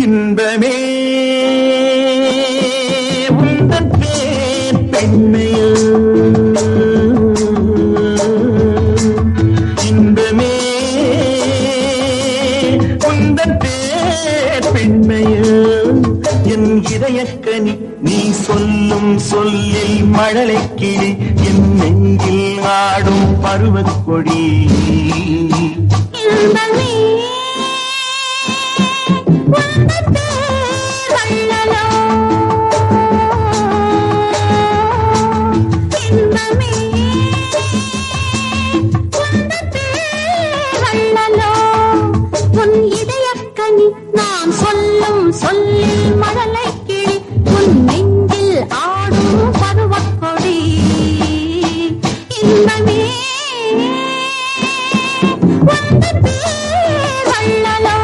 இன்பமே உந்தன் பேர் பெண்மையோ, இன்பமே உந்தன் பேர் பெண்மையோ, என் இதயக்கனி நீ சொல்லும் சொல்லில் மழலை கிளி, என் நெஞ்சில் ஆடும் பருவக்கொடி. நான் சொல்லும் சொல்லில் மழலை கிளி, உன் நெஞ்சில் ஆடும் பருவக்கொடி. இன்பமே உந்தன் பேர் வள்ளலோ.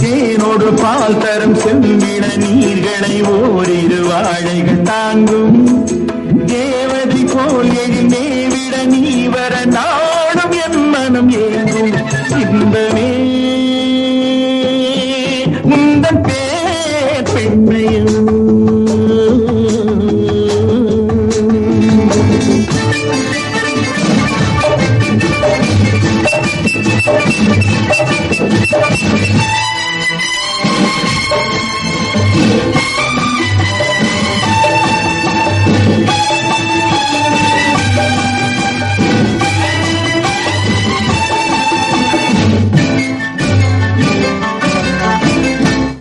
தேனோடு பால் தரும் செம்பிட நீர்களை ஓரிரு வாழைகள் தாங்கும், தேவதை போல் எழுநேவிட நீ வர நாடும் என் மனம் ஏங்கும். இன்பமே உந்தன் பேர் பெண்மையும்.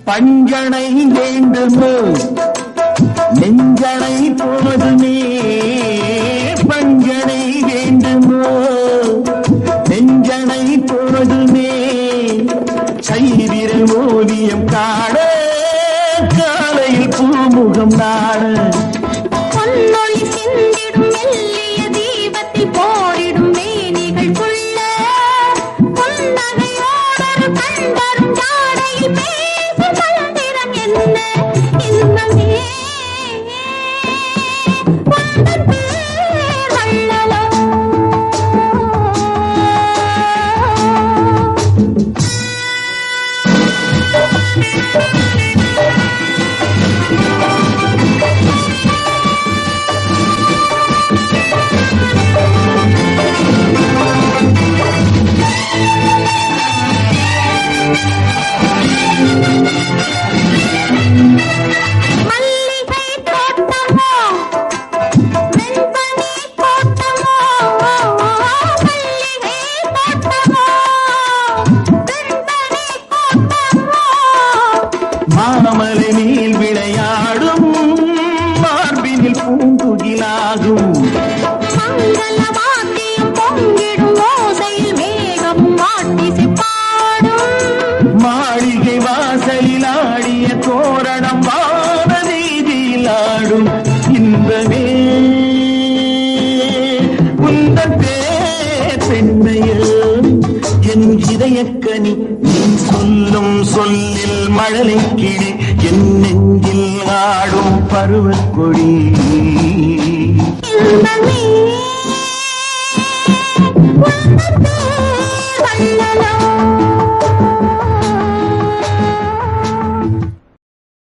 பஞ்சனை வேண்டுமோ நெஞ்சனை போதுமே, பஞ்சனை வேண்டுமோ நெஞ்சனை போதுமே, கைவிரல் ஓவியம் காண காலையில் பூமுகம் நாட, பொன்னொழி சிந்திடும் மெல்லிய தீபத்தில் போரிடும் மேனிகள் கொள்ள, புன்னகையோடொரு கண்டரும் ஜாடையில் பேசும் பல்திறம் என்ன. இன்பமே உந்தன் பேர் வள்ளலோ. மல்லிகை தோட்டமோ வெண்பனி தோட்டமோ, மல்லிகை தோட்டமோ வெண்பனி தோட்டமோ, மாமலை மேல் விளையாடும் மார்பினில் பூங்குகிலாகும், மங்கள வாத்தியம் பொங்கிடும் ஓசையில் மேகம் மாட்டிசை பாடும், மாளிகை வாசலில் ஆடிய தோரணம் வானவீதியில் ஆடும். இன்பமே உந்தன் பேர் பெண்மையோ, என் இதயக்கனி நீ சொல்லும் சொல்லில் மழலை கிளி, என் நெஞ்சில் ஆடும் பருவக்கொடி. இன்பமே